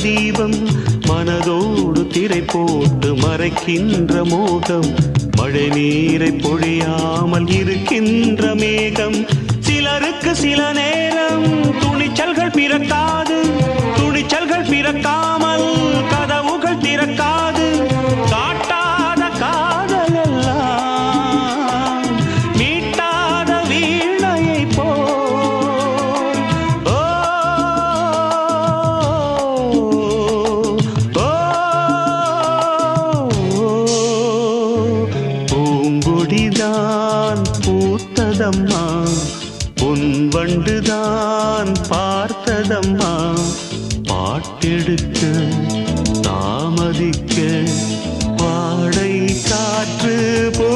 தீபம் மனதோடு திரை போட்டு மறைக்கின்ற மோகம் மழை நீரை பொழியாமல் இருக்கின்ற மேகம் சிலருக்கு சில நேரம் துணிச்சல்கள் பிறக்காது துணிச்சல்கள் பிறக்காமல் கதவுகள் திறக்காது காட்டாத காதல் எல்லாம் மீட்டாத வீணையை போல் ஓ பூங்கொடிதான் பூத்ததம்மா உன் வண்டுதான் பார்த்ததம்மா பாட்டெடுக்க தாமதிக்க வாடை காற்று பூ